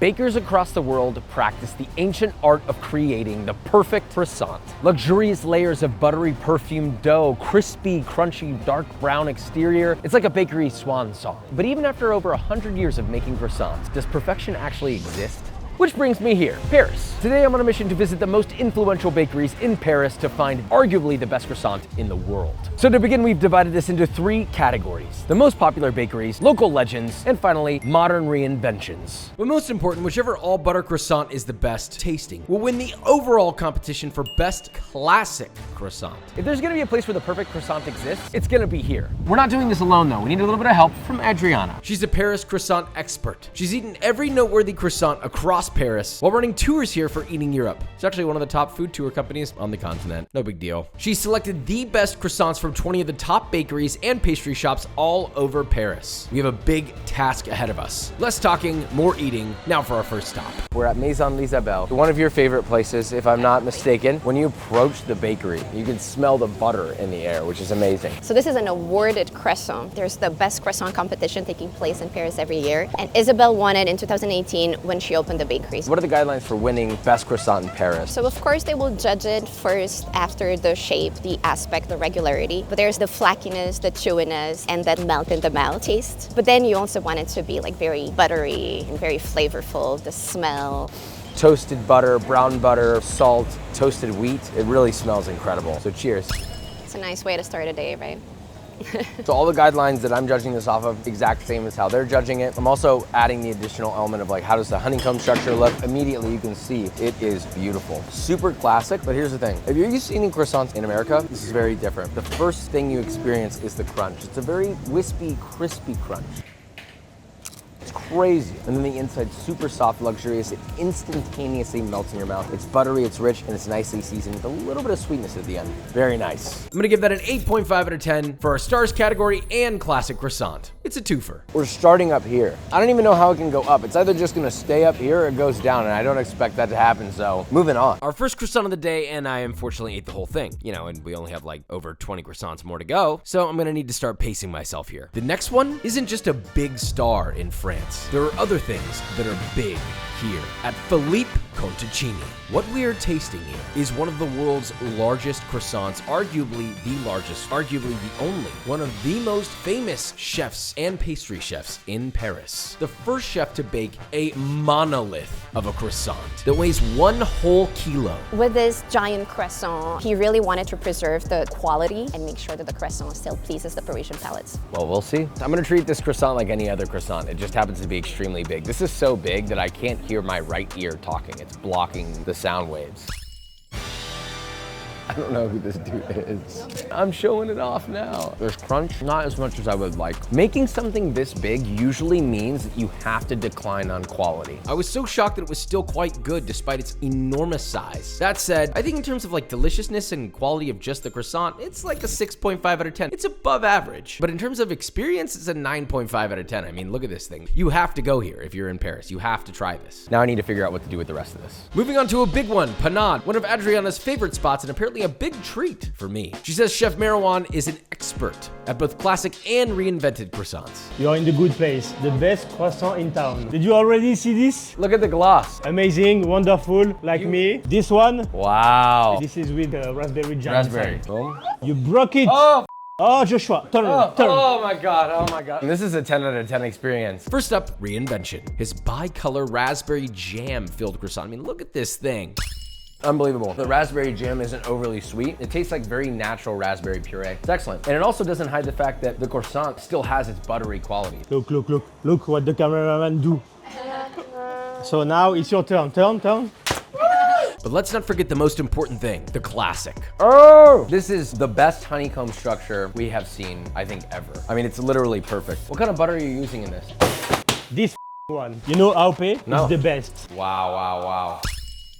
Bakers across the world practice the ancient art of creating the perfect croissant. Luxurious layers of buttery perfumed dough, crispy, crunchy, dark brown exterior. It's like a bakery swan song. But even after over 100 years of making croissants, does perfection actually exist? Which brings me here, Paris. Today I'm on a mission to visit the most influential bakeries in Paris to find arguably the best croissant in the world. So to begin, we've divided this into 3 categories: the most popular bakeries, local legends, and finally, modern reinventions. But most important, whichever all butter croissant is the best tasting will win the overall competition for best classic croissant. If there's gonna be a place where the perfect croissant exists, it's gonna be here. We're not doing this alone though. We need a little bit of help from Adriana. She's a Paris croissant expert. She's eaten every noteworthy croissant across Paris while running tours here for Eating Europe. It's actually one of the top food tour companies on the continent. No big deal. She selected the best croissants from 20 of the top bakeries and pastry shops all over Paris. We have a big task ahead of us. Less talking, more eating. Now for our first stop. We're at Maison Isabelle, one of your favorite places, if I'm not mistaken. When you approach the bakery, you can smell the butter in the air, which is amazing. So this is an awarded croissant. There's the best croissant competition taking place in Paris every year. And Isabelle won it in 2018 when she opened the bakery. What are the guidelines for winning best croissant in Paris? So of course they will judge it first after the shape, the aspect, the regularity. But there's the flackiness, the chewiness, and that melt in the mouth taste. But then you also want it to be like very buttery and very flavorful, the smell. Toasted butter, brown butter, salt, toasted wheat. It really smells incredible. So cheers. It's a nice way to start a day, right? So all the guidelines that I'm judging this off of, exact same as how they're judging it. I'm also adding the additional element of like, how does the honeycomb structure look? Immediately you can see it is beautiful. Super classic, but here's the thing. If you're used to eating croissants in America, this is very different. The first thing you experience is the crunch. It's a very wispy, crispy crunch. It's crazy. And then the inside's super soft, luxurious. It instantaneously melts in your mouth. It's buttery, it's rich, and it's nicely seasoned with a little bit of sweetness at the end. Very nice. I'm gonna give that an 8.5 out of 10 for our stars category and classic croissant. It's a twofer. We're starting up here. I don't even know how it can go up. It's either just gonna stay up here or it goes down, and I don't expect that to happen, so moving on. Our first croissant of the day, and I unfortunately ate the whole thing. You know, and we only have like over 20 croissants more to go, so I'm gonna need to start pacing myself here. The next one isn't just a big star in France. There are other things that are big here at Philippe Conticini. What we are tasting here is one of the world's largest croissants, arguably the largest, arguably the only, one of the most famous chefs and pastry chefs in Paris. The first chef to bake a monolith of a croissant that weighs 1 whole kilo. With this giant croissant, he really wanted to preserve the quality and make sure that the croissant still pleases the Parisian palates. Well, we'll see. I'm gonna treat this croissant like any other croissant. It just happens to be extremely big. This is so big that I can't hear my right ear talking. It's blocking the sound waves. I don't know who this dude is. I'm showing it off now. There's crunch, not as much as I would like. Making something this big usually means that you have to decline on quality. I was so shocked that it was still quite good despite its enormous size. That said, I think in terms of like deliciousness and quality of just the croissant, it's like a 6.5 out of 10. It's above average. But in terms of experience, it's a 9.5 out of 10. I mean, look at this thing. You have to go here if you're in Paris. You have to try this. Now I need to figure out what to do with the rest of this. Moving on to a big one, panade, one of Adriana's favorite spots and apparently a big treat for me. She says Chef Marwan is an expert at both classic and reinvented croissants. You're in the good place. The best croissant in town. Did you already see this? Look at the gloss. Amazing, wonderful, like me. This one. Wow. This is with raspberry jam. Raspberry. Boom. You broke it. Oh, Joshua, turn. Oh my God, oh my God. This is a 10 out of 10 experience. First up, reinvention. His bi-color raspberry jam filled croissant. I mean, look at this thing. Unbelievable. The raspberry jam isn't overly sweet. It tastes like very natural raspberry puree. It's excellent. And it also doesn't hide the fact that the croissant still has its buttery quality. Look what the cameraman do. So now it's your turn. Turn. But let's not forget the most important thing, the classic. Oh! This is the best honeycomb structure we have seen, I think, ever. I mean, it's literally perfect. What kind of butter are you using in this? This one. You know AOP? No. It's the best. Wow.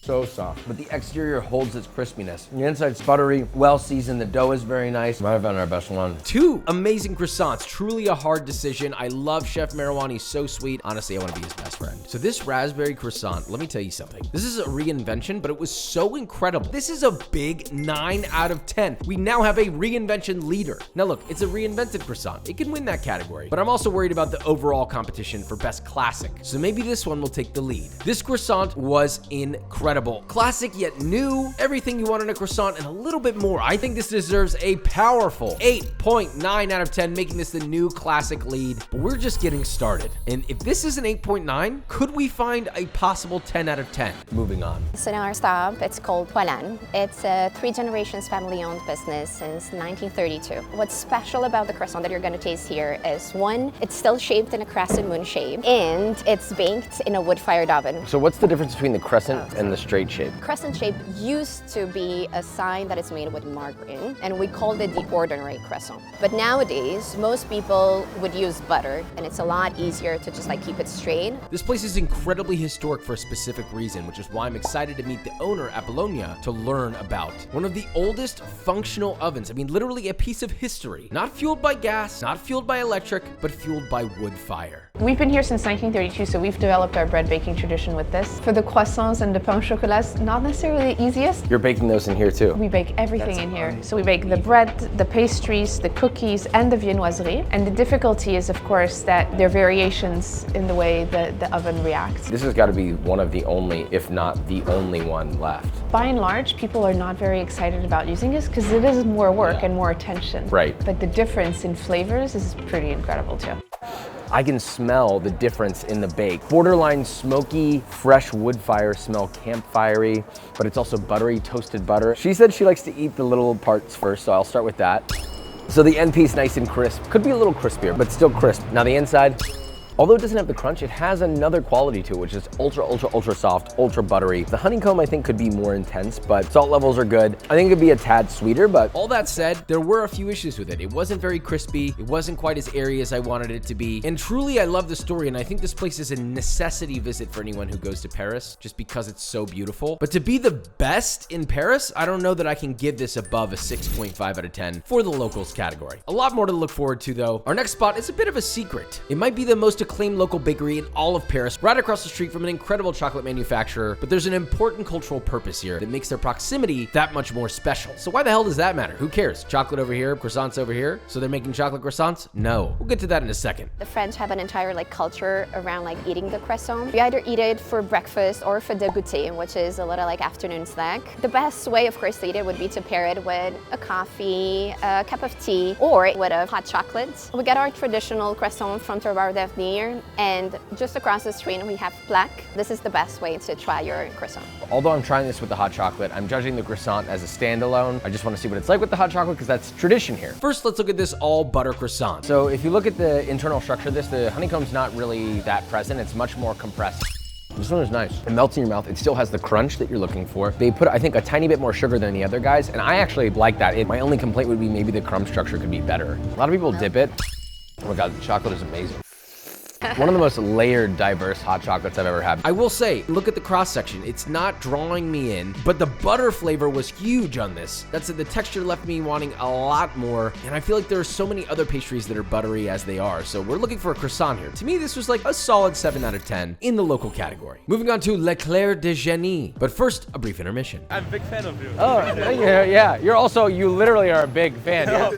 so soft. But the exterior holds its crispiness. The inside's buttery, well seasoned. The dough is very nice. Might have been our best one. 2 amazing croissants. Truly a hard decision. I love Chef Merouane. He's so sweet. Honestly, I want to be his best friend. So this raspberry croissant, let me tell you something. This is a reinvention, but it was so incredible. This is a big 9 out of 10. We now have a reinvention leader. Now look, it's a reinvented croissant. It can win that category, but I'm also worried about the overall competition for best classic. So maybe this one will take the lead. This croissant was incredible. Classic yet new. Everything you want in a croissant and a little bit more. I think this deserves a powerful 8.9 out of 10, making this the new classic lead. But we're just getting started. And if this is an 8.9, could we find a possible 10 out of 10? Moving on. So now our stop, it's called Poilâne. It's a 3 generations family-owned business since 1932. What's special about the croissant that you're going to taste here is, one, it's still shaped in a crescent moon shape, and it's baked in a wood-fired oven. So what's the difference between the crescent and the straight shape? Crescent shape used to be a sign that it's made with margarine, and we called it the ordinary croissant. But nowadays, most people would use butter, and it's a lot easier to just like keep it straight. This place is incredibly historic for a specific reason, which is why I'm excited to meet the owner at Bologna to learn about one of the oldest functional ovens. I mean, literally a piece of history. Not fueled by gas, not fueled by electric, but fueled by wood fire. We've been here since 1932, so we've developed our bread baking tradition with this. For the croissants and the pain au chocolat, it's not necessarily the easiest. You're baking those in here too? We bake everything in here. So we bake the bread, the pastries, the cookies, and the viennoiserie. And the difficulty is, of course, that there are variations in the way the oven reacts. This has got to be one of the only, if not the only one left. By and large, people are not very excited about using this because it is more work and more attention. Right. But the difference in flavors is pretty incredible too. I can smell the difference in the bake. Borderline smoky, fresh wood fire smell, campfirey, but it's also buttery, toasted butter. She said she likes to eat the little parts first, so I'll start with that. So the end piece, nice and crisp. Could be a little crispier, but still crisp. Now the inside, although it doesn't have the crunch, it has another quality to it, which is ultra soft, ultra buttery. The honeycomb, I think, could be more intense, but salt levels are good. I think it could be a tad sweeter, but all that said, there were a few issues with it. It wasn't very crispy. It wasn't quite as airy as I wanted it to be. And truly, I love the story, and I think this place is a necessity visit for anyone who goes to Paris, just because it's so beautiful. But to be the best in Paris, I don't know that I can give this above a 6.5 out of 10 for the locals category. A lot more to look forward to, though. Our next spot is a bit of a secret. It might be the most acclaimed local bakery in all of Paris, right across the street from an incredible chocolate manufacturer, but there's an important cultural purpose here that makes their proximity that much more special. So why the hell does that matter? Who cares? Chocolate over here, croissants over here, so they're making chocolate croissants? No. We'll get to that in a second. The French have an entire culture around eating the croissant. You either eat it for breakfast or for the goûter, which is a little afternoon snack. The best way, of course, to eat it would be to pair it with a coffee, a cup of tea, or with a hot chocolate. We get our traditional croissant from Terroir d'Avenir, and just across the street we have Plaque. This is the best way to try your croissant. Although I'm trying this with the hot chocolate, I'm judging the croissant as a standalone. I just want to see what it's like with the hot chocolate because that's tradition here. First, let's look at this all butter croissant. So if you look at the internal structure of this, the honeycomb's not really that present. It's much more compressed. This one is nice. It melts in your mouth. It still has the crunch that you're looking for. They put, I think, a tiny bit more sugar than the other guys, and I actually like that. My only complaint would be maybe the crumb structure could be better. A lot of people dip it. Oh my God, the chocolate is amazing. One of the most layered, diverse hot chocolates I've ever had. I will say, look at the cross section. It's not drawing me in, but the butter flavor was huge on this. That's it. The texture left me wanting a lot more, and I feel like there are so many other pastries that are buttery as they are, so we're looking for a croissant here. To me, this was a solid 7 out of 10 in the local category. Moving on to L'Eclair de Génie, but first, a brief intermission. I'm a big fan of you. Oh, yeah. You literally are a big fan. Yeah.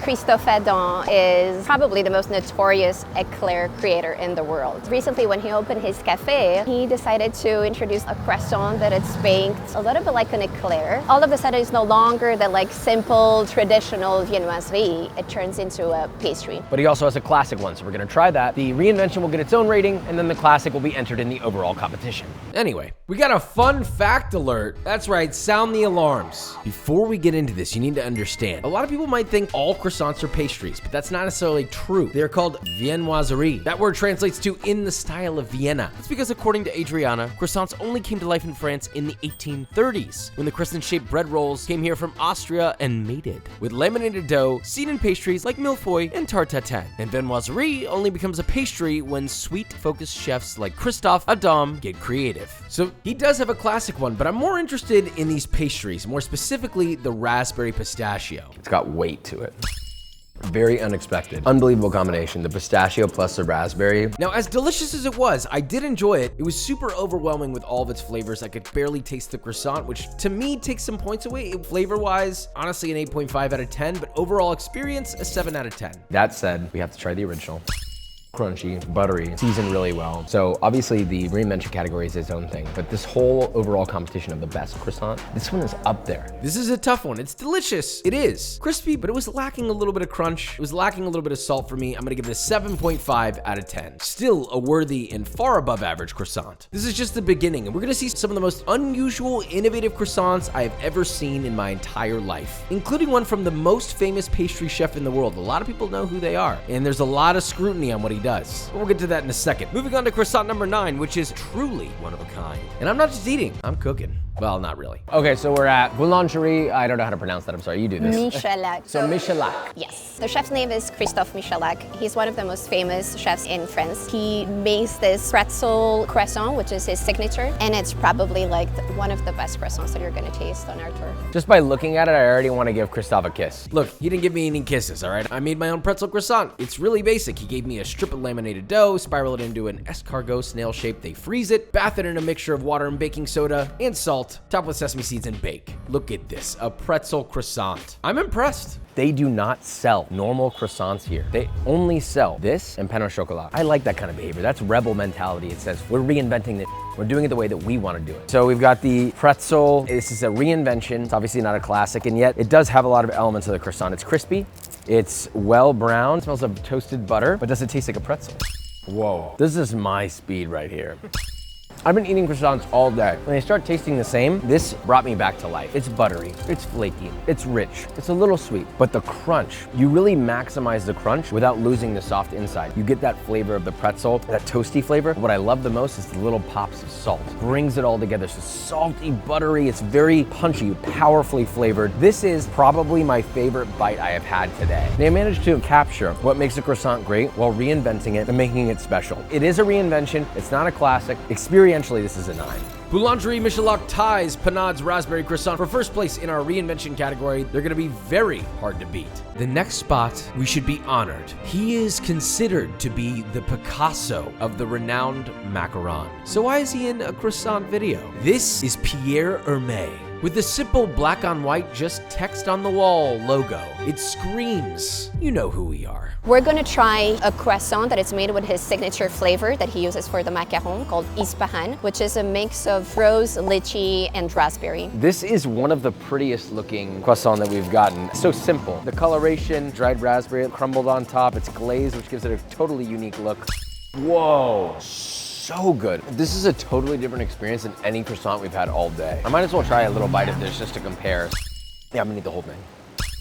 Christophe Adam is probably the most notorious eclair creator in the world. Recently, when he opened his cafe, he decided to introduce a croissant that it's baked a little bit like an eclair. All of a sudden, it's no longer the simple, traditional viennoiserie. It turns into a pastry. But he also has a classic one, so we're gonna try that. The reinvention will get its own rating, and then the classic will be entered in the overall competition. Anyway, we got a fun fact alert. That's right, sound the alarms. Before we get into this, you need to understand, a lot of people might think all croissants croissants or pastries, but that's not necessarily true. They're called viennoiserie. That word translates to in the style of Vienna. It's because according to Adriana, croissants only came to life in France in the 1830s, when the crescent-shaped bread rolls came here from Austria and mated with laminated dough, seen in pastries like millefeuille and tarte tatin. And viennoiserie only becomes a pastry when sweet-focused chefs like Christophe Adam get creative. So he does have a classic one, but I'm more interested in these pastries, more specifically the raspberry pistachio. It's got weight to it. Very unexpected. Unbelievable combination, the pistachio plus the raspberry. Now, as delicious as it was, I did enjoy it. It was super overwhelming with all of its flavors. I could barely taste the croissant, which to me takes some points away. Flavor-wise, honestly an 8.5 out of 10, but overall experience, a 7 out of 10. That said, we have to try the original. Crunchy, buttery, seasoned really well. So obviously the reinvention category is its own thing, but this whole overall competition of the best croissant, this one is up there. This is a tough one. It's delicious. It is. Crispy, but it was lacking a little bit of crunch. It was lacking a little bit of salt for me. I'm gonna give it a 7.5 out of 10. Still a worthy and far above average croissant. This is just the beginning, and we're gonna see some of the most unusual, innovative croissants I have ever seen in my entire life, including one from the most famous pastry chef in the world. A lot of people know who they are, and there's a lot of scrutiny on what he does. But we'll get to that in a second. Moving on to croissant number 9, which is truly one of a kind. And I'm not just eating, I'm cooking. Well, not really. Okay, so we're at Boulangerie. I don't know how to pronounce that. I'm sorry, you do this. Michalak. So Michalak. Yes. The chef's name is Christophe Michalak. He's one of the most famous chefs in France. He makes this pretzel croissant, which is his signature, and it's probably like one of the best croissants that you're gonna taste on our tour. Just by looking at it, I already want to give Christophe a kiss. Look, he didn't give me any kisses, all right? I made my own pretzel croissant. It's really basic. He gave me a strip of laminated dough, spiral it into an escargot snail shape. They freeze it, bath it in a mixture of water and baking soda and salt, top with sesame seeds and bake. Look at this, a pretzel croissant. I'm impressed. They do not sell normal croissants here. They only sell this and pain au chocolat. I like that kind of behavior. That's rebel mentality. It says, we're reinventing it. We're doing it the way that we want to do it. So we've got the pretzel. This is a reinvention. It's obviously not a classic, and yet it does have a lot of elements of the croissant. It's crispy. It's well browned. It smells of toasted butter, but does it taste like a pretzel? Whoa, this is my speed right here. I've been eating croissants all day. When they start tasting the same, this brought me back to life. It's buttery, it's flaky, it's rich, it's a little sweet, but the crunch, you really maximize the crunch without losing the soft inside. You get that flavor of the pretzel, that toasty flavor. What I love the most is the little pops of salt. Brings it all together. It's salty, buttery, it's very punchy, powerfully flavored. This is probably my favorite bite I have had today. They managed to capture what makes a croissant great while reinventing it and making it special. It is a reinvention, it's not a classic. Experientially, this is a 9. Boulangerie Michalak ties Panad's raspberry croissant for first place in our reinvention category. They're gonna be very hard to beat. The next spot, we should be honored. He is considered to be the Picasso of the renowned macaron. So why is he in a croissant video? This is Pierre Hermé. With the simple black on white, just text on the wall logo. It screams, you know who we are. We're gonna try a croissant that is made with his signature flavor that he uses for the macaron called Ispahan, which is a mix of rose, lychee, and raspberry. This is one of the prettiest looking croissant that we've gotten. So simple. The coloration, dried raspberry crumbled on top. It's glazed, which gives it a totally unique look. Whoa. So good. This is a totally different experience than any croissant we've had all day. I might as well try a little bite of this just to compare. Yeah, I'm gonna eat the whole thing.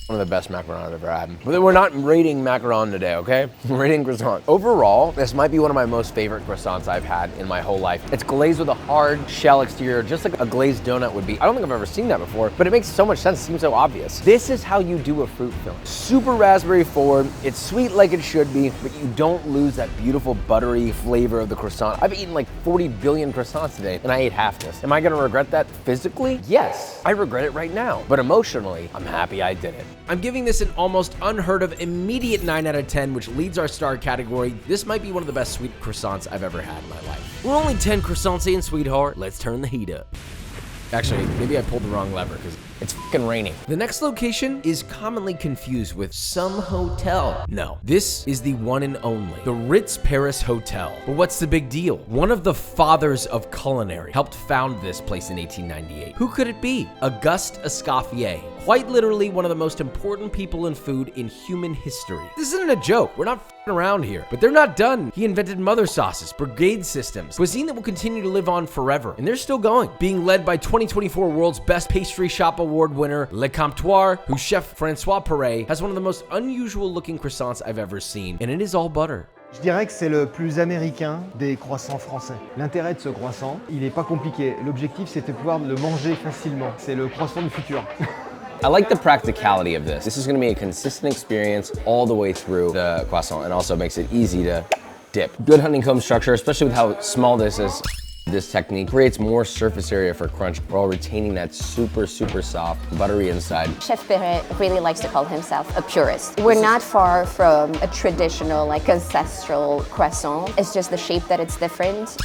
One of the best macaron I've ever had. But we're not rating macaron today, okay? We're rating croissant. Overall, this might be one of my most favorite croissants I've had in my whole life. It's glazed with a hard shell exterior, just like a glazed donut would be. I don't think I've ever seen that before, but it makes so much sense. It seems so obvious. This is how you do a fruit filling. Super raspberry forward. It's sweet like it should be, but you don't lose that beautiful buttery flavor of the croissant. I've eaten like 40 billion croissants today, and I ate half this. Am I gonna regret that physically? Yes, I regret it right now. But emotionally, I'm happy I did it. I'm giving this an almost unheard of immediate 9 out of 10, which leads our star category. This might be one of the best sweet croissants I've ever had in my life. We're only 10 croissants in, sweetheart. Let's turn the heat up. Actually, maybe I pulled the wrong lever because it's fucking raining. The next location is commonly confused with some hotel. No, this is the one and only, the Ritz Paris Hotel. But what's the big deal? One of the fathers of culinary helped found this place in 1898. Who could it be? Auguste Escoffier. Quite literally one of the most important people in food in human history. This isn't a joke. We're not f***ing around here. But they're not done. He invented mother sauces, brigade systems, cuisine that will continue to live on forever. And they're still going. Being led by 2024 World's Best Pastry Shop Award Award winner Le Comptoir, whose chef Francois Perret has one of the most unusual looking croissants I've ever seen, and it is all butter. Je dirais que c'est le plus américain des croissants français. L'intérêt de ce croissant, il n'est pas compliqué. L'objectif, c'était de pouvoir le manger facilement. C'est le croissant du futur. I like the practicality of this. This is gonna be a consistent experience all the way through the croissant and also makes it easy to dip. Good honeycomb structure, especially with how small this is. This technique creates more surface area for crunch while retaining that super, super soft, buttery inside. Chef Perret really likes to call himself a purist. We're not far from a traditional, like ancestral croissant. It's just the shape that it's different.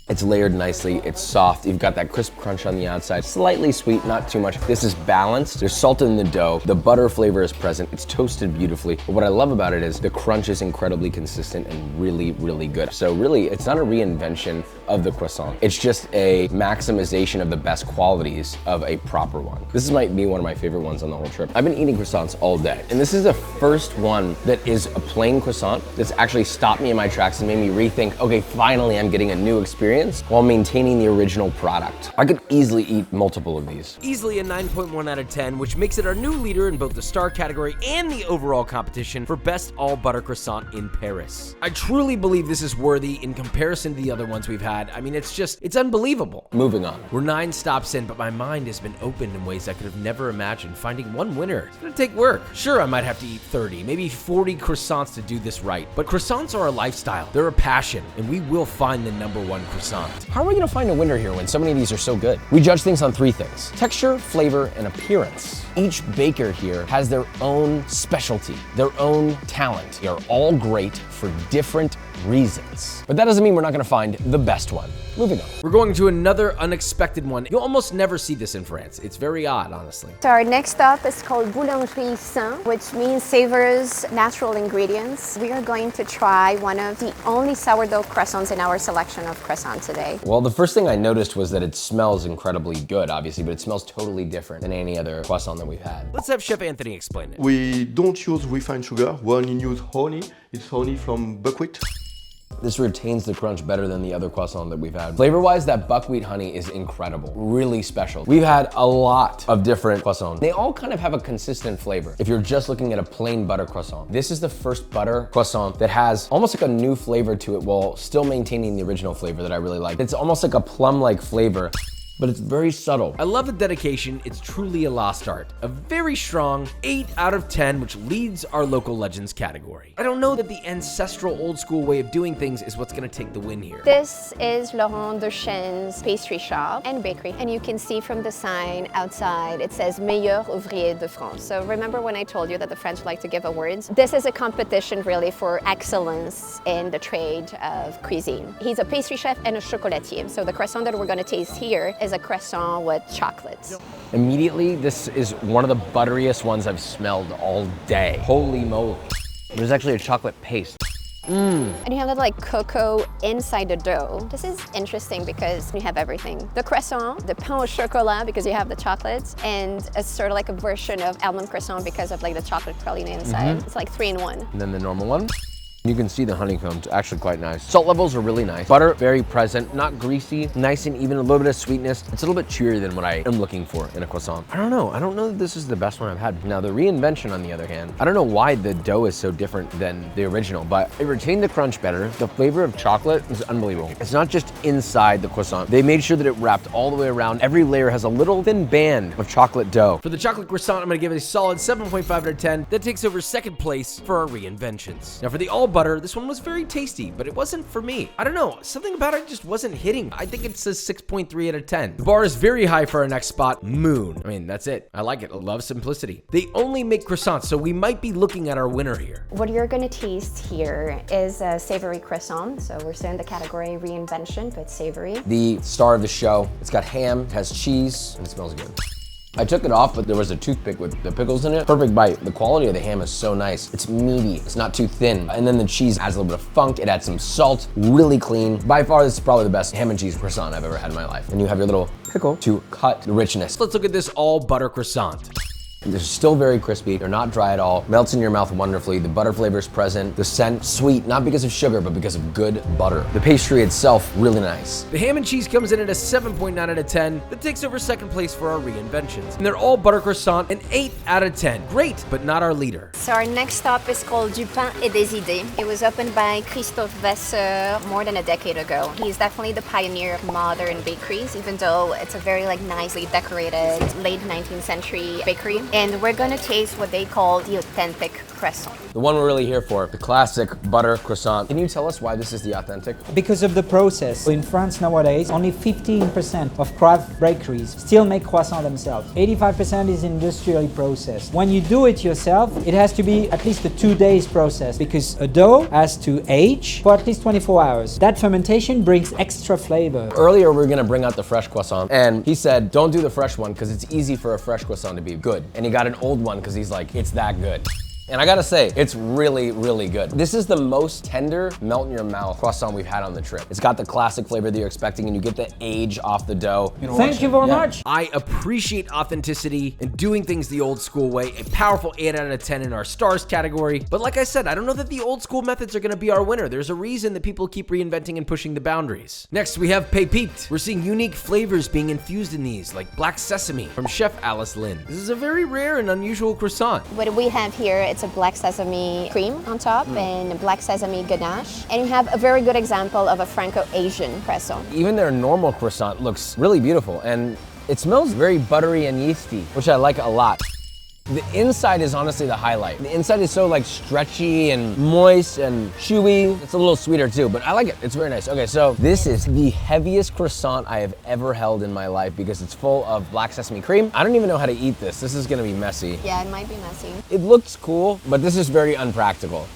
It's layered nicely, it's soft, you've got that crisp crunch on the outside, slightly sweet, not too much. This is balanced, there's salt in the dough, the butter flavor is present, it's toasted beautifully. But what I love about it is the crunch is incredibly consistent and really, really good. So really, it's not a reinvention of the croissant. It's just a maximization of the best qualities of a proper one. This might be one of my favorite ones on the whole trip. I've been eating croissants all day, and this is the first one that is a plain croissant that's actually stopped me in my tracks and made me rethink, okay, finally I'm getting a new experience while maintaining the original product. I could easily eat multiple of these. Easily a 9.1 out of 10, which makes it our new leader in both the star category and the overall competition for best all butter croissant in Paris. I truly believe this is worthy in comparison to the other ones we've had. I mean, it's unbelievable. Moving on. We're 9 stops in, but my mind has been opened in ways I could have never imagined. Finding one winner, it's gonna take work. Sure, I might have to eat 30, maybe 40 croissants to do this right, but croissants are a lifestyle. They're a passion, and we will find the #1 croissant. How are we gonna find a winner here when so many of these are so good? We judge things on 3 things: texture, flavor, and appearance. Each baker here has their own specialty, their own talent. They are all great for different reasons. But that doesn't mean we're not gonna find the best one. Moving on. We're going to another unexpected one. You'll almost never see this in France. It's very odd, honestly. So our next stop is called Boulangerie Saint, which means savors natural ingredients. We are going to try one of the only sourdough croissants in our selection of croissants today. Well, the first thing I noticed was that it smells incredibly good, obviously, but it smells totally different than any other croissant that we've had. Let's have Chef Anthony explain it. We don't use refined sugar, we only use honey. It's honey from buckwheat. This retains the crunch better than the other croissant that we've had. Flavor-wise, that buckwheat honey is incredible, really special. We've had a lot of different croissants. They all kind of have a consistent flavor. If you're just looking at a plain butter croissant, this is the first butter croissant that has almost like a new flavor to it while still maintaining the original flavor that I really like. It's almost like a plum-like flavor, but it's very subtle. I love the dedication. It's truly a lost art. A very strong 8 out of 10, which leads our local legends category. I don't know that the ancestral old school way of doing things is what's gonna take the win here. This is Laurent Duchesne's pastry shop and bakery. And you can see from the sign outside, it says Meilleur Ouvrier de France. So remember when I told you that the French like to give awards? This is a competition really for excellence in the trade of cuisine. He's a pastry chef and a chocolatier. So the croissant that we're gonna taste here is a croissant with chocolate. Immediately, this is one of the butteriest ones I've smelled all day. Holy moly. There's actually a chocolate paste. And you have that like cocoa inside the dough. This is interesting because you have everything. The croissant, the pain au chocolat because you have the chocolates, and a sort of like a version of almond croissant because of like the chocolate praline inside. It's like 3 in 1. And then the normal one. You can see the honeycomb's actually quite nice. Salt levels are really nice. Butter, very present, not greasy, nice and even, a little bit of sweetness. It's a little bit chewier than what I am looking for in a croissant. I don't know that this is the best one I've had. Now the reinvention on the other hand, I don't know why the dough is so different than the original, but it retained the crunch better. The flavor of chocolate is unbelievable. It's not just inside the croissant. They made sure that it wrapped all the way around. Every layer has a little thin band of chocolate dough. For the chocolate croissant, I'm gonna give it a solid 7.5 out of 10. That takes over 2nd place for our reinventions. Now for the all butter, this one was very tasty, but it wasn't for me. I don't know, something about it just wasn't hitting. I think it's a 6.3 out of 10. The bar is very high for our next spot, Moon. I mean, that's it. I like it. I love simplicity. They only make croissants, so we might be looking at our winner here. What you're gonna taste here is a savory croissant. So we're still in the category reinvention, but savory. The star of the show, it's got ham, it has cheese, and it smells good. I took it off, but there was a toothpick with the pickles in it. Perfect bite. The quality of the ham is so nice. It's meaty, it's not too thin. And then the cheese adds a little bit of funk. It adds some salt, really clean. By far, this is probably the best ham and cheese croissant I've ever had in my life. And you have your little pickle to cut the richness. Let's look at this all butter croissant. They're still very crispy. They're not dry at all. Melts in your mouth wonderfully. The butter flavor is present. The scent, sweet, not because of sugar, but because of good butter. The pastry itself, really nice. The ham and cheese comes in at a 7.9 out of 10. That takes over second place for our reinventions. And they're all butter croissant, an 8 out of 10. Great, but not our leader. So our next stop is called Du Pain et des Idées. It was opened by Christophe Vasseur more than a decade ago. He's definitely the pioneer of modern bakeries, even though it's a very nicely decorated late 19th century bakery. And we're gonna taste what they call the authentic croissant. The one we're really here for, the classic butter croissant. Can you tell us why this is the authentic? Because of the process. In France nowadays, only 15% of craft bakeries still make croissants themselves. 85% is industrially processed. When you do it yourself, it has to be at least a 2 days process because a dough has to age for at least 24 hours. That fermentation brings extra flavor. Earlier, we were gonna bring out the fresh croissant, and he said, don't do the fresh one because it's easy for a fresh croissant to be good. And he got an old one because he's like, it's that good. And I gotta say, it's really, really good. This is the most tender, melt in your mouth croissant we've had on the trip. It's got the classic flavor that you're expecting and you get the age off the dough. Thank you very much. I appreciate authenticity and doing things the old school way. A powerful 8 out of 10 in our stars category. But like I said, I don't know that the old school methods are gonna be our winner. There's a reason that people keep reinventing and pushing the boundaries. Next, we have Pépite. We're seeing unique flavors being infused in these, like black sesame from Chef Alice Lin. This is a very rare and unusual croissant. What we have here, it's a black sesame cream on top and a black sesame ganache. And you have a very good example of a Franco-Asian croissant. Even their normal croissant looks really beautiful and it smells very buttery and yeasty, which I like a lot. The inside is honestly the highlight. The inside is so like stretchy and moist and chewy. It's a little sweeter too, but I like it. It's very nice. Okay, so this is the heaviest croissant I have ever held in my life because it's full of black sesame cream. I don't even know how to eat this. This is gonna be messy. Yeah, it might be messy. It looks cool, but this is very unpractical.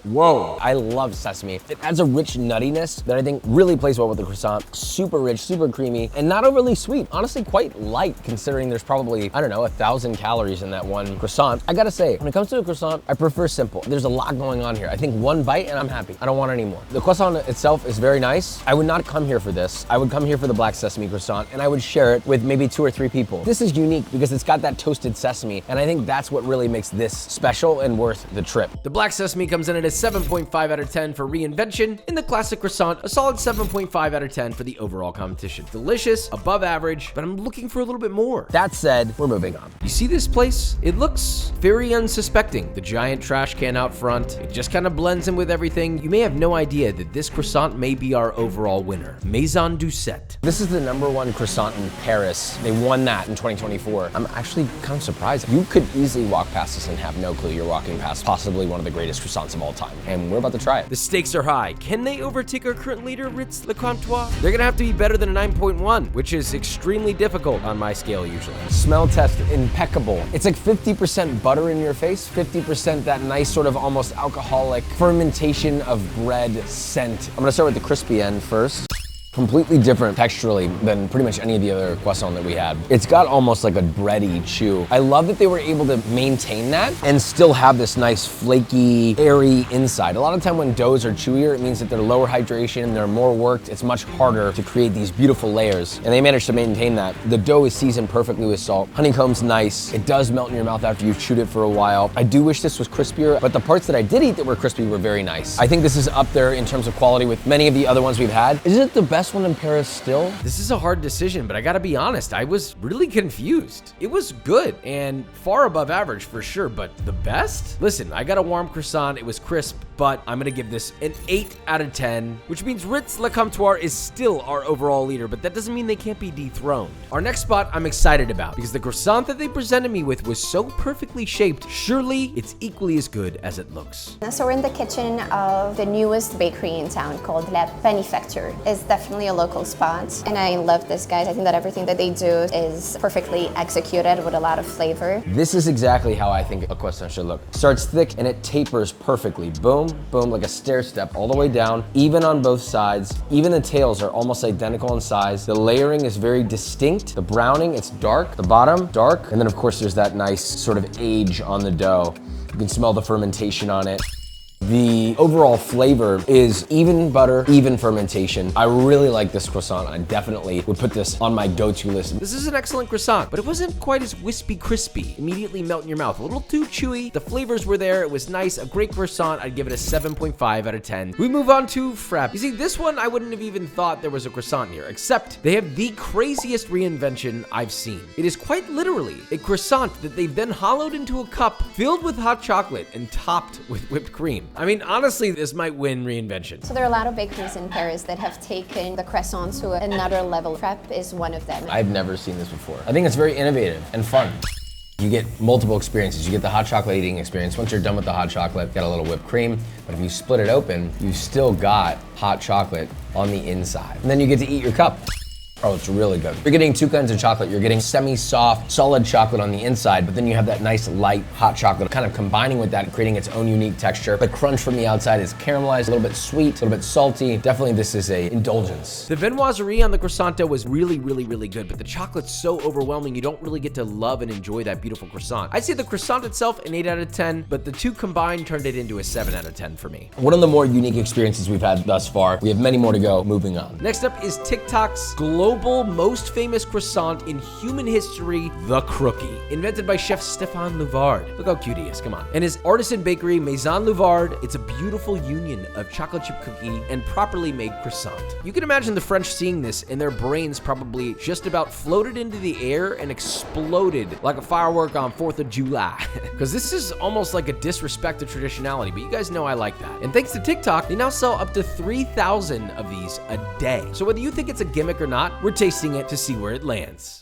Whoa, I love sesame. It adds a rich nuttiness that I think really plays well with the croissant. Super rich, super creamy, and not overly sweet. Honestly, quite light considering there's probably, I don't know, 1,000 calories in that one croissant. I gotta say, when it comes to a croissant, I prefer simple. There's a lot going on here. I think one bite and I'm happy. I don't want any more. The croissant itself is very nice. I would not come here for this. I would come here for the black sesame croissant and I would share it with maybe 2 or 3 people. This is unique because it's got that toasted sesame, and I think that's what really makes this special and worth the trip. The black sesame comes in at a 7.5 out of 10 for reinvention. In the classic croissant, a solid 7.5 out of 10 for the overall competition. Delicious, above average, but I'm looking for a little bit more. That said, we're moving on. You see this place? It looks very unsuspecting. The giant trash can out front, it just kind of blends in with everything. You may have no idea that this croissant may be our overall winner. Maison Doucette. This is the #1 croissant in Paris. They won that in 2024. I'm actually kind of surprised. You could easily walk past this and have no clue you're walking past possibly one of the greatest croissants of all time. And we're about to try it. The stakes are high. Can they overtake our current leader, Ritz Le Comptoir? They're gonna have to be better than a 9.1, which is extremely difficult on my scale usually. Smell test, impeccable. It's like 50% butter in your face, 50% that nice sort of almost alcoholic fermentation of bread scent. I'm gonna start with the crispy end first. Completely different texturally than pretty much any of the other croissant that we had. It's got almost like a bready chew. I love that they were able to maintain that and still have this nice flaky, airy inside. A lot of time when doughs are chewier, it means that they're lower hydration, they're more worked, it's much harder to create these beautiful layers. And they managed to maintain that. The dough is seasoned perfectly with salt. Honeycomb's nice. It does melt in your mouth after you've chewed it for a while. I do wish this was crispier, but the parts that I did eat that were crispy were very nice. I think this is up there in terms of quality with many of the other ones we've had. Is it the best one in Paris still? This is a hard decision, but I gotta be honest, I was really confused. It was good and far above average for sure, but the best? Listen, I got a warm croissant, it was crisp, but I'm gonna give this an 8 out of 10, which means Ritz Le Comptoir is still our overall leader, but that doesn't mean they can't be dethroned. Our next spot I'm excited about because the croissant that they presented me with was so perfectly shaped, surely it's equally as good as it looks. So we're in the kitchen of the newest bakery in town called La Panifacture. It's definitely a local spot, and I love this, guys. I think that everything that they do is perfectly executed with a lot of flavor. This is exactly how I think a croissant should look. Starts thick and it tapers perfectly. Boom, boom, like a stair step all the way down, even on both sides. Even the tails are almost identical in size. The layering is very distinct. The browning, it's dark. The bottom, dark. And then of course there's that nice sort of age on the dough. You can smell the fermentation on it. The overall flavor is even butter, even fermentation. I really like this croissant. I definitely would put this on my go-to list. This is an excellent croissant, but it wasn't quite as wispy crispy. Immediately melt in your mouth. A little too chewy. The flavors were there. It was nice. A great croissant. I'd give it a 7.5 out of 10. We move on to Frappe. You see, this one I wouldn't have even thought there was a croissant here, except they have the craziest reinvention I've seen. It is quite literally a croissant that they've then hollowed into a cup filled with hot chocolate and topped with whipped cream. I mean, honestly, this might win reinvention. So there are a lot of bakeries in Paris that have taken the croissant to another level. Frappe is one of them. I've never seen this before. I think it's very innovative and fun. You get multiple experiences. You get the hot chocolate eating experience. Once you're done with the hot chocolate, you got a little whipped cream. But if you split it open, you've still got hot chocolate on the inside. And then you get to eat your cup. Oh, it's really good. You're getting two kinds of chocolate. You're getting semi-soft, solid chocolate on the inside, but then you have that nice light hot chocolate kind of combining with that, creating its own unique texture. The crunch from the outside is caramelized, a little bit sweet, a little bit salty. Definitely this is a indulgence. The viennoiserie on the croissant dough was really, really, really good, but the chocolate's so overwhelming, you don't really get to love and enjoy that beautiful croissant. I'd say the croissant itself an 8 out of 10, but the two combined turned it into a 7 out of 10 for me. One of the more unique experiences we've had thus far. We have many more to go. Moving on. Next up is TikTok's global most famous croissant in human history, the Crookie. Invented by chef Stéphane Louvard. Look how cute he is, come on. And his artisan bakery, Maison Louvard, it's a beautiful union of chocolate chip cookie and properly made croissant. You can imagine the French seeing this and their brains probably just about floated into the air and exploded like a firework on 4th of July. Because this is almost like a disrespect to traditionality, but you guys know I like that. And thanks to TikTok, they now sell up to 3,000 of these a day. So whether you think it's a gimmick or not, we're tasting it to see where it lands.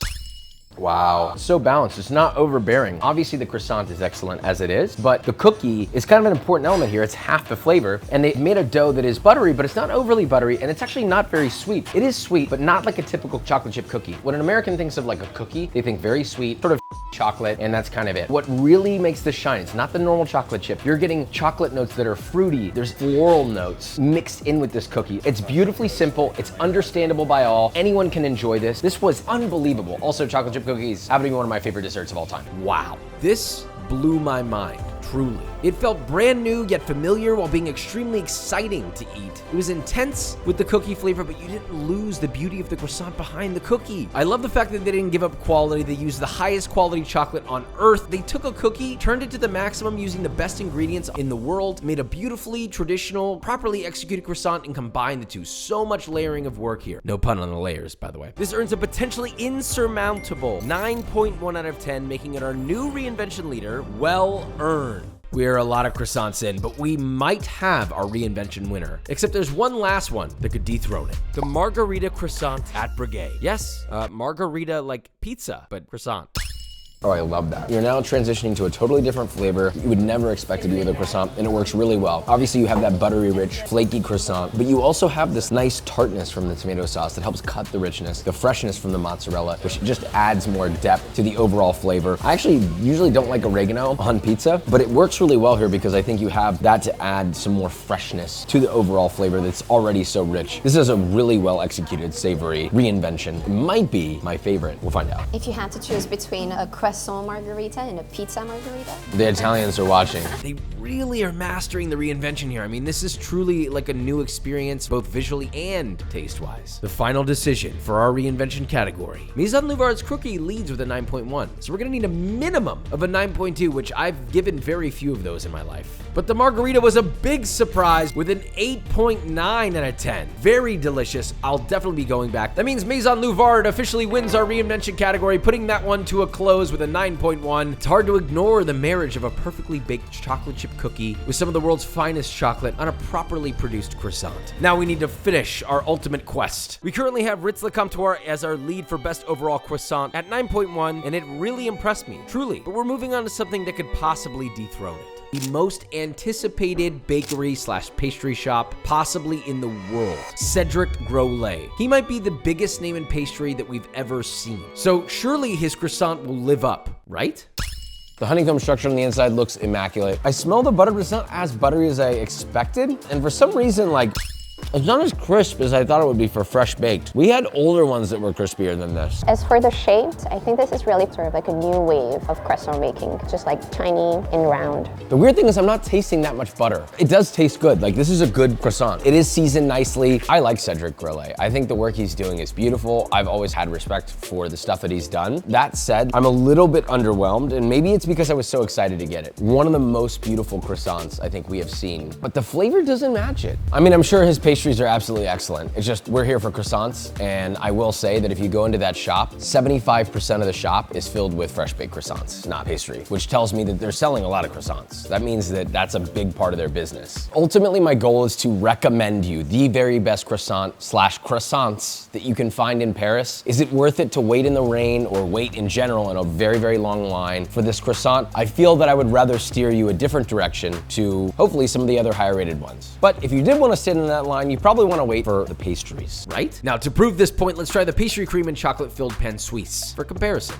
Wow, so balanced, it's not overbearing. Obviously the croissant is excellent as it is, but the cookie is kind of an important element here. It's half the flavor, and they made a dough that is buttery, but it's not overly buttery, and it's actually not very sweet. It is sweet, but not like a typical chocolate chip cookie. When an American thinks of like a cookie, they think very sweet, sort of chocolate, and that's kind of it. What really makes this shine, it's not the normal chocolate chip. You're getting chocolate notes that are fruity. There's floral notes mixed in with this cookie. It's beautifully simple. It's understandable by all. Anyone can enjoy this. This was unbelievable. Also, chocolate chip cookies happen to be one of my favorite desserts of all time. Wow, this blew my mind, truly. It felt brand new yet familiar while being extremely exciting to eat. It was intense with the cookie flavor, but you didn't lose the beauty of the croissant behind the cookie. I love the fact that they didn't give up quality. They used the highest quality chocolate on earth. They took a cookie, turned it to the maximum using the best ingredients in the world, made a beautifully traditional, properly executed croissant, and combined the two. So much layering of work here. No pun on the layers, by the way. This earns a potentially insurmountable 9.1 out of 10, making it our new reinvention leader. Well earned. We are a lot of croissants in, but we might have our reinvention winner. Except there's one last one that could dethrone it. The margarita croissant at Breguet. Yes, margarita like pizza, but croissant. Oh, I love that. You're now transitioning to a totally different flavor you would never expect to be with a croissant, and it works really well. Obviously, you have that buttery, rich, flaky croissant, but you also have this nice tartness from the tomato sauce that helps cut the richness, the freshness from the mozzarella, which just adds more depth to the overall flavor. I actually usually don't like oregano on pizza, but it works really well here because I think you have that to add some more freshness to the overall flavor that's already so rich. This is a really well executed savory reinvention. It might be my favorite. We'll find out. If you had to choose between a croissant margarita and a pizza margarita? The Italians are watching. They really are mastering the reinvention here. I mean, this is truly like a new experience, both visually and taste-wise. The final decision for our reinvention category. Maison Louvard's Crookie leads with a 9.1, so we're gonna need a minimum of a 9.2, which I've given very few of those in my life. But the margarita was a big surprise with an 8.9 out of 10. Very delicious. I'll definitely be going back. That means Maison Louvard officially wins our reinvention category, putting that one to a close with a 9.1. It's hard to ignore the marriage of a perfectly baked chocolate chip cookie with some of the world's finest chocolate on a properly produced croissant. Now we need to finish our ultimate quest. We currently have Ritz Le Comptoir as our lead for best overall croissant at 9.1, and it really impressed me, truly. But we're moving on to something that could possibly dethrone it. The most anticipated bakery / pastry shop possibly in the world, Cedric Grolet. He might be the biggest name in pastry that we've ever seen. So surely his croissant will live up, right? The honeycomb structure on the inside looks immaculate. I smell the butter, but it's not as buttery as I expected. And for some reason, like, It's not as crisp as I thought it would be for fresh baked. We had older ones that were crispier than this. As for the shape, I think this is really sort of like a new wave of croissant making, just like tiny and round. The weird thing is I'm not tasting that much butter. It does taste good. Like, this is a good croissant. It is seasoned nicely. I like Cedric Grolet. I think the work he's doing is beautiful. I've always had respect for the stuff that he's done. That said, I'm a little bit underwhelmed, and maybe it's because I was so excited to get it. One of the most beautiful croissants I think we have seen, but the flavor doesn't match it. I mean, I'm sure his pastries are absolutely excellent. It's just, we're here for croissants, and I will say that if you go into that shop, 75% of the shop is filled with fresh baked croissants, not pastry, which tells me that they're selling a lot of croissants. That means that that's a big part of their business. Ultimately, my goal is to recommend you the very best croissants that you can find in Paris. Is it worth it to wait in the rain or wait in general in a very, very long line for this croissant? I feel that I would rather steer you a different direction to hopefully some of the other higher rated ones. But if you did want to sit in that line, you probably want to wait for the pastries. Right? Now, to prove this point, let's try the pastry cream and chocolate filled pain suisse for comparison.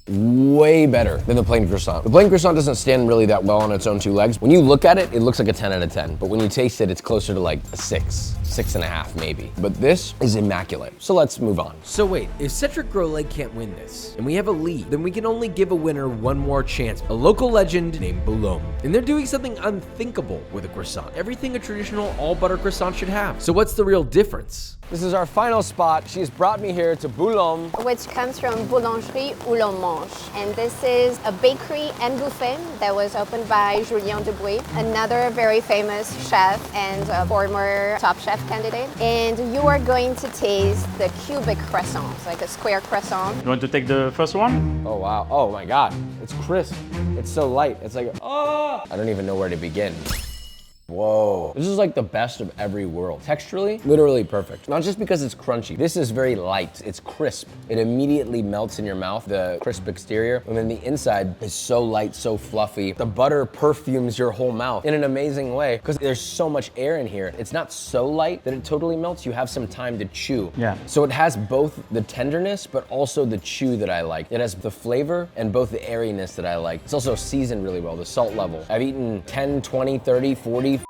Way better than the plain croissant. The plain croissant doesn't stand really that well on its own two legs. When you look at it, it looks like a 10 out of 10. But when you taste it, it's closer to like a 6.5 maybe. But this is immaculate. So let's move on. So wait, if Cedric Grolet can't win this, and we have a lead, then we can only give a winner one more chance. A local legend named Boulogne. And they're doing something unthinkable with a croissant. Everything a traditional all-butter croissant should have. So what's the real difference? This is our final spot. She's brought me here to Boulogne. Which comes from Boulangerie où l'on mange. And this is a bakery and buffet that was opened by Julien Debouy, another very famous chef and a former Top Chef candidate. And you are going to taste the cubic croissant, like a square croissant. You want to take the first one? Oh wow, oh my God. It's crisp, it's so light. It's like, oh! I don't even know where to begin. Whoa. This is like the best of every world. Texturally, literally perfect. Not just because it's crunchy. This is very light. It's crisp. It immediately melts in your mouth, the crisp exterior. And then the inside is so light, so fluffy. The butter perfumes your whole mouth in an amazing way because there's so much air in here. It's not so light that it totally melts. You have some time to chew. Yeah. So it has both the tenderness, but also the chew that I like. It has the flavor and both the airiness that I like. It's also seasoned really well, the salt level. I've eaten 10, 20, 30, 40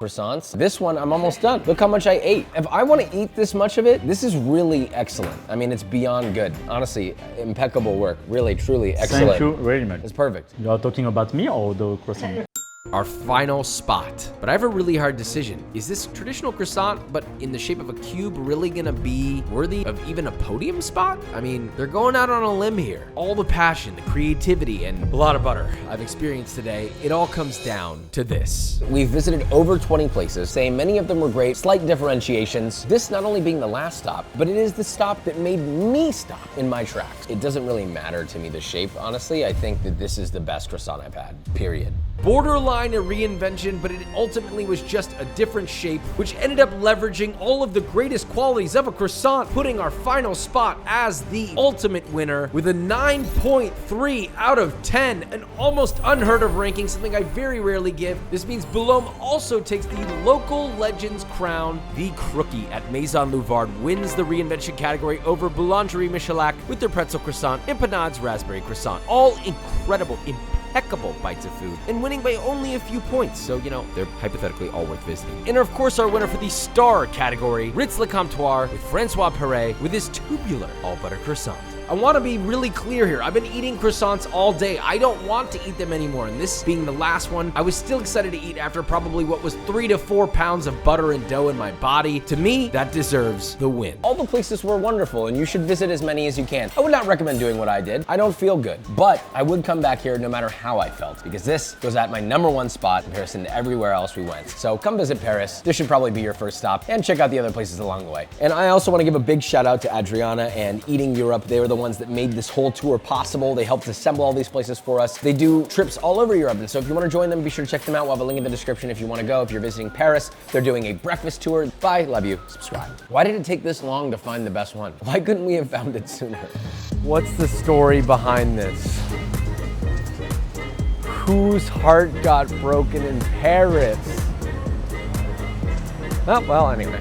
croissants. This one, I'm almost done. Look how much I ate. If I want to eat this much of it, this is really excellent. I mean, it's beyond good. Honestly, impeccable work. Really, truly excellent. Thank you very much. It's perfect. You are talking about me or the croissant? Our final spot. But I have a really hard decision. Is this traditional croissant, but in the shape of a cube, really gonna be worthy of even a podium spot? I mean, they're going out on a limb here. All the passion, the creativity, and a lot of butter I've experienced today, it all comes down to this. We've visited over 20 places, saying many of them were great, slight differentiations. This not only being the last stop, but it is the stop that made me stop in my tracks. It doesn't really matter to me the shape, honestly. I think that this is the best croissant I've had, period. Borderline a reinvention, but it ultimately was just a different shape, which ended up leveraging all of the greatest qualities of a croissant, putting our final spot as the ultimate winner with a 9.3 out of 10, an almost unheard of ranking, something I very rarely give. This means Boulogne also takes the local legends crown. The Crookie at Maison Louvard wins the reinvention category over Boulangerie Michelak with their pretzel croissant and Panad's raspberry croissant. All incredible, impeccable bites of food, and winning by only a few points, so you know, they're hypothetically all worth visiting. And of course, our winner for the star category, Ritz Le Comptoir with Francois Perret with his tubular all-butter croissant. I want to be really clear here. I've been eating croissants all day. I don't want to eat them anymore. And this being the last one, I was still excited to eat after probably what was 3 to 4 pounds of butter and dough in my body. To me, that deserves the win. All the places were wonderful, and you should visit as many as you can. I would not recommend doing what I did. I don't feel good, but I would come back here no matter how I felt, because this was at my #1 spot in comparison to everywhere else we went. So come visit Paris. This should probably be your first stop, and check out the other places along the way. And I also want to give a big shout out to Adriana and Eating Europe. They were the ones that made this whole tour possible. They helped assemble all these places for us. They do trips all over Europe, and so if you want to join them, be sure to check them out. We'll have a link in the description if you want to go. If you're visiting Paris, they're doing a breakfast tour. Bye, love you, subscribe. Why did it take this long to find the best one? Why couldn't we have found it sooner? What's the story behind this? Whose heart got broken in Paris? Oh, well, anyway.